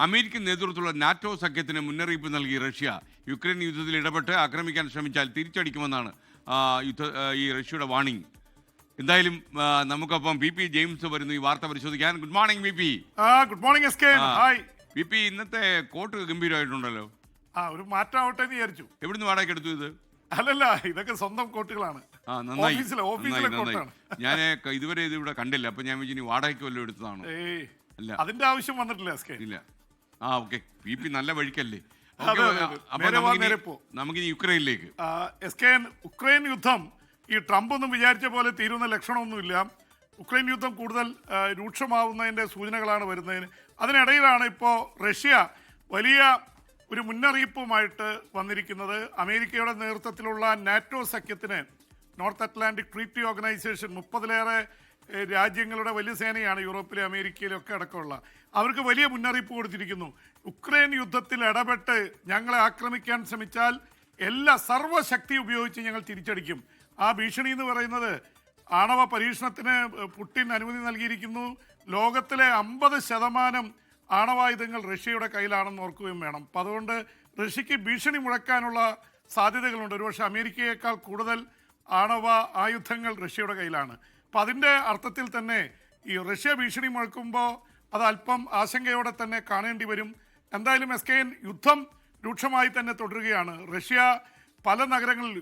American നേതൃത്വത്തിലുള്ള NATO സഖ്യത്തിന് മുന്നറിയിപ്പ് നൽകി റഷ്യ. യുക്രൈൻ യുദ്ധത്തിൽ ഇടപെട്ട് ആക്രമിക്കാൻ ശ്രമിച്ചാൽ തിരിച്ചടിക്കുമെന്നാണ് ഈ റഷ്യയുടെ വാണിംഗ്. എന്തായാലും നമുക്കൊപ്പം പി ജെയിംസ് വരുന്നു ഈ വാർത്ത പരിശോധിക്കാൻ. Good morning P. Good morning SK. Hi P, ഇന്നത്തെ കോട്ട് ഗംഭീരമായിട്ടുണ്ടല്ലോ. ഒരു മാറ്റാവട്ടെ എന്ന് വിചാരിച്ചു. എവിടുന്ന് വാടക എടുത്തു ഇത്? അല്ലല്ല, ഇതൊക്കെ സ്വന്തം കോട്ടുകളാണ്. ഞാൻ ഇതുവരെ ഇത് ഇവിടെ കണ്ടില്ല, അപ്പൊ ഞാൻ വിചാരിച്ചു വാടകയ്ക്ക് വല്ലതും എടുത്തതാണ്. അല്ല, അതിന്റെ ആവശ്യം വന്നിട്ടില്ല എസ്കെ. ഇല്ല. ഓക്കെ, പി നല്ല വഴിക്കല്ലേ. നമുക്കിനി യുക്രൈനിലേക്ക്. ഉക്രൈൻ യുദ്ധം ഈ ട്രംപ് ഒന്നും വിചാരിച്ച പോലെ തീരുന്ന ലക്ഷണമൊന്നുമില്ല. ഉക്രൈൻ യുദ്ധം കൂടുതൽ രൂക്ഷമാവുന്നതിന്റെ സൂചനകളാണ് വരുന്നതിന്. അതിനിടയിലാണ് ഇപ്പോൾ റഷ്യ വലിയ ഒരു മുന്നറിയിപ്പുമായിട്ട് വന്നിരിക്കുന്നത്. അമേരിക്കയുടെ നേതൃത്വത്തിലുള്ള നാറ്റോ സഖ്യത്തിന്, നോർത്ത് അറ്റ്ലാന്റിക് ട്രീറ്റി ഓർഗനൈസേഷൻ, 30-ലേറെ രാജ്യങ്ങളുടെ വലിയ സേനയാണ് യൂറോപ്പിലെ അമേരിക്കയിലൊക്കെ അടക്കമുള്ള. അവർക്ക് വലിയ മുന്നറിയിപ്പ് കൊടുത്തിരിക്കുന്നു. ഉക്രൈൻ യുദ്ധത്തിൽ ഇടപെട്ട് ഞങ്ങളെ ആക്രമിക്കാൻ ശ്രമിച്ചാൽ സർവ്വശക്തി ഉപയോഗിച്ച് ഞങ്ങൾ തിരിച്ചടിക്കും. ആ ഭീഷണി എന്ന് പറയുന്നത് ആണവ പരീക്ഷണത്തിന് പുടിൻ അനുമതി നൽകിയിരിക്കുന്നു. ലോകത്തിലെ 50% ആണവായുധങ്ങൾ റഷ്യയുടെ കയ്യിലാണെന്ന് ഓർക്കുകയും വേണം. അപ്പം അതുകൊണ്ട് റഷ്യക്ക് ഭീഷണി മുഴക്കാനുള്ള സാധ്യതകളുണ്ട്. ഒരുപക്ഷെ അമേരിക്കയേക്കാൾ കൂടുതൽ ആണവ ആയുധങ്ങൾ റഷ്യയുടെ കയ്യിലാണ്. അപ്പം അതിൻ്റെ അർത്ഥത്തിൽ തന്നെ ഈ റഷ്യ ഭീഷണി മുഴക്കുമ്പോൾ അത് അല്പം ആശങ്കയോടെ തന്നെ കാണേണ്ടി വരും. എന്തായാലും എസ്കെൻ യുദ്ധം രൂക്ഷമായി തന്നെ തുടരുകയാണ്. റഷ്യ പല നഗരങ്ങളിൽ,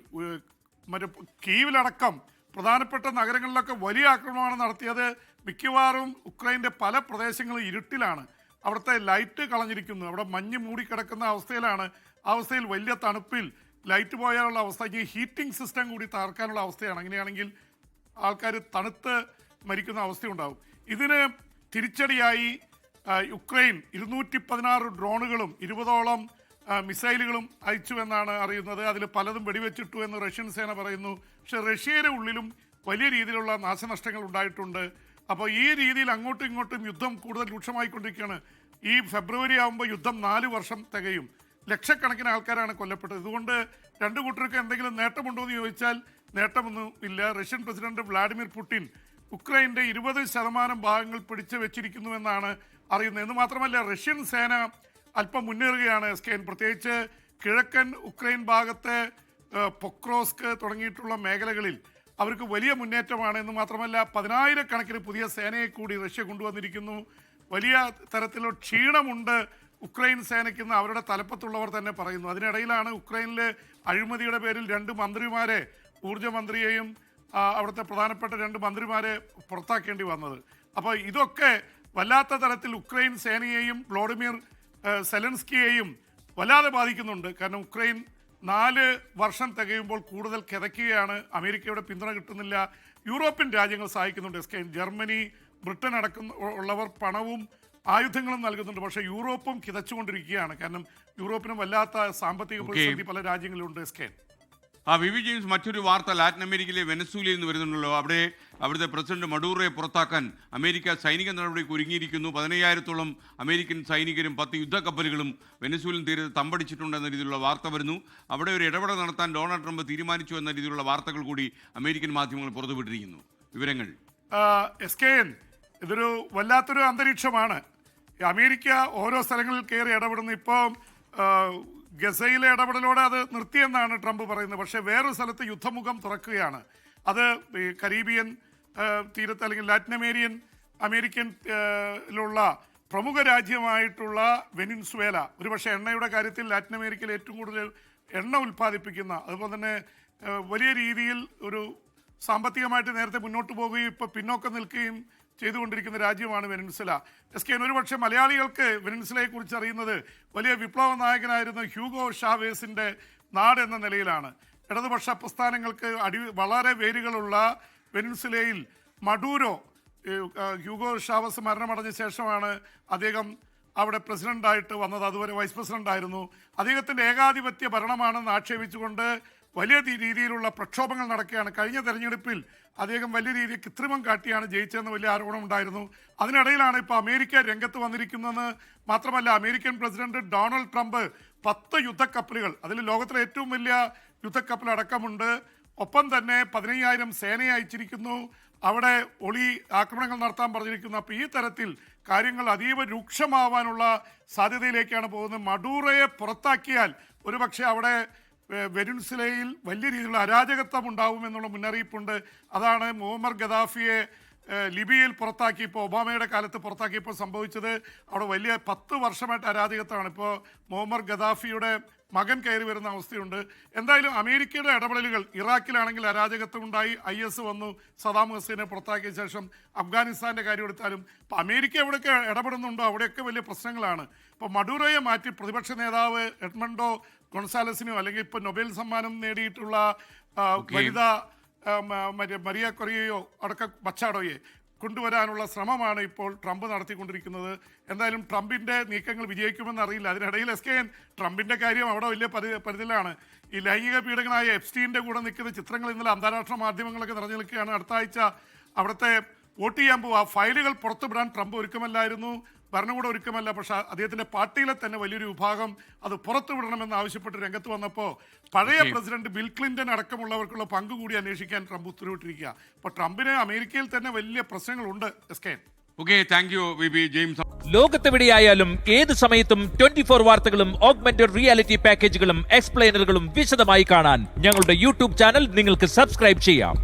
കീവിലടക്കം പ്രധാനപ്പെട്ട നഗരങ്ങളിലൊക്കെ വലിയ ആക്രമണമാണ് നടത്തിയത്. മിക്കവാറും ഉക്രൈൻ്റെ പല പ്രദേശങ്ങളും ഇരുട്ടിലാണ്. അവിടുത്തെ ലൈറ്റ് കളഞ്ഞിരിക്കുന്നു. അവിടെ മഞ്ഞ് മൂടിക്കിടക്കുന്ന അവസ്ഥയിലാണ്. ആ അവസ്ഥയിൽ വലിയ തണുപ്പിൽ ലൈറ്റ് പോയാലുള്ള അവസ്ഥ, ഈ ഹീറ്റിംഗ് സിസ്റ്റം കൂടി തകർക്കാനുള്ള അവസ്ഥയാണ്. അങ്ങനെയാണെങ്കിൽ ആൾക്കാർ തണുത്ത് മരിക്കുന്ന അവസ്ഥയുണ്ടാവും. ഇതിന് തിരിച്ചടിയായി യുക്രൈൻ 216 ഡ്രോണുകളും 20ഓളം മിസൈലുകളും അയച്ചുവെന്നാണ് അറിയുന്നത്. അതിൽ പലതും വെടിവെച്ചിട്ടു എന്ന് റഷ്യൻ സേന പറയുന്നു. പക്ഷേ റഷ്യയുടെ ഉള്ളിലും വലിയ രീതിയിലുള്ള നാശനഷ്ടങ്ങൾ ഉണ്ടായിട്ടുണ്ട്. അപ്പോൾ ഈ രീതിയിൽ അങ്ങോട്ടും ഇങ്ങോട്ടും യുദ്ധം കൂടുതൽ രൂക്ഷമായിക്കൊണ്ടിരിക്കുകയാണ്. ഈ ഫെബ്രുവരി ആകുമ്പോൾ യുദ്ധം 4 വർഷം തികയും. ലക്ഷക്കണക്കിന് ആൾക്കാരാണ് കൊല്ലപ്പെട്ടത്. ഇതുകൊണ്ട് രണ്ടു കൂട്ടർക്ക് എന്തെങ്കിലും നേട്ടമുണ്ടോ എന്ന് ചോദിച്ചാൽ നേട്ടമൊന്നും ഇല്ല. റഷ്യൻ പ്രസിഡന്റ് വ്ളാഡിമിർ പുടിൻ ഉക്രൈൻ്റെ 20% ഭാഗങ്ങൾ പിടിച്ചു വെച്ചിരിക്കുന്നുവെന്നാണ് അറിയുന്നത്. എന്ന് മാത്രമല്ല, റഷ്യൻ സേന അല്പം മുന്നേറുകയാണ് എസ്കെൻ. പ്രത്യേകിച്ച് കിഴക്കൻ ഉക്രൈൻ ഭാഗത്തെ പൊക്രോസ്ക് തുടങ്ങിയിട്ടുള്ള മേഖലകളിൽ അവർക്ക് വലിയ മുന്നേറ്റമാണ്. എന്ന് മാത്രമല്ല, 10,000-കണക്കിന് പുതിയ സേനയെ കൂടി റഷ്യ കൊണ്ടുവന്നിരിക്കുന്നു. വലിയ തരത്തിലുള്ള ക്ഷീണമുണ്ട് ഉക്രൈൻ സേനയ്ക്കെന്ന് അവരുടെ തലപ്പത്തുള്ളവർ തന്നെ പറയുന്നു. അതിനിടയിലാണ് ഉക്രൈനിലെ അഴിമതിയുടെ പേരിൽ 2 മന്ത്രിമാരെ, ഊർജ്ജ മന്ത്രിയെയും അവിടുത്തെ പ്രധാനപ്പെട്ട 2 മന്ത്രിമാരെ പുറത്താക്കേണ്ടി വന്നത്. അപ്പോൾ ഇതൊക്കെ വല്ലാത്ത തരത്തിൽ ഉക്രൈൻ സേനയെയും വ്ളാഡിമിർ സെലൻസ്കിയെയും വല്ലാതെ ബാധിക്കുന്നുണ്ട്. കാരണം ഉക്രൈൻ 4 വർഷം തികയുമ്പോൾ കൂടുതൽ കിതയ്ക്കുകയാണ്. അമേരിക്കയുടെ പിന്തുണ കിട്ടുന്നില്ല. യൂറോപ്യൻ രാജ്യങ്ങൾ സഹായിക്കുന്നുണ്ട്. ജർമ്മനി, ബ്രിട്ടൻ ഉള്ളവർ പണവും ആയുധങ്ങളും നൽകുന്നുണ്ട്. പക്ഷേ യൂറോപ്പും കിതച്ചുകൊണ്ടിരിക്കുകയാണ്. കാരണം യൂറോപ്പിനും വല്ലാത്ത സാമ്പത്തിക പ്രതിസന്ധി പല രാജ്യങ്ങളിലുണ്ട്. വി ജെയിംസ്, മറ്റൊരു വാർത്ത ലാറ്റിൻ അമേരിക്കയിലെ വെനസ്വേലയിൽ നിന്ന് വരുന്നുണ്ടല്ലോ. അവിടുത്തെ പ്രസിഡന്റ് മഡൂറോയെ പുറത്താക്കാൻ അമേരിക്ക സൈനിക നടപടിക്ക് ഒരുങ്ങിയിരിക്കുന്നു. 15,000-ഓളം അമേരിക്കൻ സൈനികരും 10 യുദ്ധക്കപ്പലുകളും വെനസ്വേലൻ തീരത്ത് തമ്പടിച്ചിട്ടുണ്ടെന്ന രീതിയിലുള്ള വാർത്ത വരുന്നു. അവിടെ ഒരു ഇടപെടൽ നടത്താൻ ഡൊണാൾഡ് ട്രംപ് തീരുമാനിച്ചു എന്ന രീതിയിലുള്ള വാർത്തകൾ കൂടി അമേരിക്കൻ മാധ്യമങ്ങൾ പുറത്തുവിട്ടിരിക്കുന്നു. വിവരങ്ങൾ ഇതൊരു വല്ലാത്തൊരു അന്തരീക്ഷമാണ്. അമേരിക്ക ഓരോ സ്ഥലങ്ങളിൽ കയറി ഇടപെടുന്നു. ഇപ്പോൾ ഗസയിലെ ഇടപെടലോടെ അത് നിർത്തിയെന്നാണ് ട്രംപ് പറയുന്നത്. പക്ഷേ വേറൊരു സ്ഥലത്ത് യുദ്ധമുഖം തുറക്കുകയാണ്. അത് ഈ കരീബിയൻ തീരത്ത്, അല്ലെങ്കിൽ ലാറ്റിൻ അമേരിക്കയിലുള്ള പ്രമുഖ രാജ്യമായിട്ടുള്ള വെനിൻസുവേല, ഒരുപക്ഷെ എണ്ണയുടെ കാര്യത്തിൽ ലാറ്റിൻ അമേരിക്കയിൽ ഏറ്റവും കൂടുതൽ എണ്ണ ഉൽപ്പാദിപ്പിക്കുന്ന, അതുപോലെ തന്നെ വലിയ രീതിയിൽ ഒരു സാമ്പത്തികമായിട്ട് നേരത്തെ മുന്നോട്ട് പോവുകയും ഇപ്പോൾ പിന്നോക്കം നിൽക്കുകയും ചെയ്തുകൊണ്ടിരിക്കുന്ന രാജ്യമാണ് വെനിൻസുല. ഒരുപക്ഷെ മലയാളികൾക്ക് വെനിൻസുലയെക്കുറിച്ച് അറിയുന്നത് വലിയ വിപ്ലവ നായകനായിരുന്ന ഹ്യൂഗോ ഷാവേസിൻ്റെ നാട് എന്ന നിലയിലാണ്. ഇടതുപക്ഷ പ്രസ്ഥാനങ്ങൾക്ക് വളരെ വേരുകളുള്ള വെനിൻസുലയിൽ മഡൂരോ, ഹ്യൂഗോ ഷാവേസ് മരണമടഞ്ഞ ശേഷമാണ് അദ്ദേഹം അവിടെ പ്രസിഡൻ്റായിട്ട് വന്നത്. അതുവരെ വൈസ് പ്രസിഡൻ്റായിരുന്നു. അദ്ദേഹത്തിൻ്റെ ഏകാധിപത്യ ഭരണമാണെന്ന് ആക്ഷേപിച്ചുകൊണ്ട് വലിയ രീതിയിലുള്ള പ്രക്ഷോഭങ്ങൾ നടക്കുകയാണ്. കഴിഞ്ഞ തെരഞ്ഞെടുപ്പിൽ അദ്ദേഹം വലിയ രീതിയിൽ കൃത്രിമം കാട്ടിയാണ് ജയിച്ചതെന്ന് വലിയ ആരോപണം ഉണ്ടായിരുന്നു. അതിനിടയിലാണ് ഇപ്പോൾ അമേരിക്ക രംഗത്ത് വന്നിരിക്കുന്നതെന്ന് മാത്രമല്ല, അമേരിക്കൻ പ്രസിഡന്റ് ഡൊണാൾഡ് ട്രംപ് 10 യുദ്ധക്കപ്പലുകൾ, അതിൽ ലോകത്തിലെ ഏറ്റവും വലിയ യുദ്ധക്കപ്പൽ അടക്കമുണ്ട്, ഒപ്പം തന്നെ 15,000 സേനയെ അയച്ചിരിക്കുന്നു. അവിടെ ഒളി ആക്രമണങ്ങൾ നടത്താൻ പറഞ്ഞിരിക്കുന്നു. അപ്പോൾ ഈ തരത്തിൽ കാര്യങ്ങൾ അതീവ രൂക്ഷമാവാനുള്ള സാധ്യതയിലേക്കാണ് പോകുന്നത്. മഡൂറോയെ പുറത്താക്കിയാൽ ഒരുപക്ഷെ അവിടെ വെനിൻസുലയിൽ വലിയ രീതിയിലുള്ള അരാജകത്വം ഉണ്ടാവുമെന്നുള്ള മുന്നറിയിപ്പുണ്ട്. അതാണ് മുഅമ്മർ ഗദാഫിയെ ലിബിയയിൽ പുറത്താക്കിയപ്പോൾ, ഒബാമയുടെ കാലത്ത് പുറത്താക്കിയപ്പോൾ സംഭവിച്ചത്. അവിടെ വലിയ 10 വർഷമായിട്ട് അരാജകത്വമാണ്. ഇപ്പോൾ മുഅമ്മർ ഗദാഫിയുടെ മകൻ കയറി വരുന്ന അവസ്ഥയുണ്ട്. എന്തായാലും അമേരിക്കയുടെ ഇടപെടലുകൾ, ഇറാഖിലാണെങ്കിൽ അരാജകത്വം ഉണ്ടായി, IS വന്നു, സദാം ഹുസൈനെ പുറത്താക്കിയ ശേഷം അഫ്ഗാനിസ്ഥാൻ്റെ കാര്യം എടുത്താലും ഇപ്പോൾ അമേരിക്ക എവിടെയൊക്കെ ഇടപെടുന്നുണ്ടോ അവിടെയൊക്കെ വലിയ പ്രശ്നങ്ങളാണ്. ഇപ്പോൾ മഡൂറോയെ മാറ്റി പ്രതിപക്ഷ നേതാവ് എഡ്മണ്ടോ ഗൊൺസാലസിനോ അല്ലെങ്കിൽ ഇപ്പോൾ നൊബേൽ സമ്മാനം നേടിയിട്ടുള്ള വനിതാ മറ്റേ മരിയ കൊറിയയോ അടക്കം മച്ചാഡോയെ കൊണ്ടുവരാനുള്ള ശ്രമമാണ് ഇപ്പോൾ ട്രംപ് നടത്തിക്കൊണ്ടിരിക്കുന്നത്. എന്തായാലും ട്രംപിൻ്റെ നീക്കങ്ങൾ വിജയിക്കുമെന്ന് അറിയില്ല. അതിനിടയിൽ SKN ട്രംപിൻ്റെ കാര്യം അവിടെ വലിയ പരിധിയിലാണ്. ഈ ലൈംഗിക പീഡകനായ എപ്സ്റ്റീൻ്റെ കൂടെ നിൽക്കുന്ന ചിത്രങ്ങൾ ഇന്നലെ അന്താരാഷ്ട്ര മാധ്യമങ്ങളൊക്കെ നിറഞ്ഞു നിൽക്കുകയാണ്. അടുത്ത ആഴ്ച അവിടുത്തെ വോട്ട് ചെയ്യാൻ പോകുക ഫയലുകൾ പുറത്തുവിടാൻ ട്രംപ് ഒരുക്കമല്ലായിരുന്നു, ഭരണകൂടം ഒരുക്കമല്ല. പക്ഷെ അദ്ദേഹത്തിൻ്റെ പാർട്ടിയിലെ തന്നെ വലിയൊരു വിഭാഗം അത് പുറത്തുവിടണമെന്ന് ആവശ്യപ്പെട്ട് രംഗത്ത് വന്നപ്പോൾ പഴയ പ്രസിഡന്റ് ബിൽ ക്ലിന്റൺ അടക്കമുള്ളവർക്കുള്ള പങ്ക് കൂടി അന്വേഷിക്കാൻ ട്രംപ് ഉത്തരവിട്ടിരിക്കുക. അപ്പോൾ ട്രംപിന് അമേരിക്കയിൽ തന്നെ വലിയ പ്രശ്നങ്ങളുണ്ട്. SKN. Thank you VB James. ലോകത്തെവിടെയായാലും ഏത് സമയത്തും 24 വാർത്തകളും ഓഗ്മെന്റഡ് റിയാലിറ്റി പാക്കേജുകളും എക്സ്പ്ലെയിനറുകളും വിശദമായി കാണാൻ ഞങ്ങളുടെ യൂട്യൂബ് ചാനൽ നിങ്ങൾക്ക് സബ്സ്ക്രൈബ് ചെയ്യാം.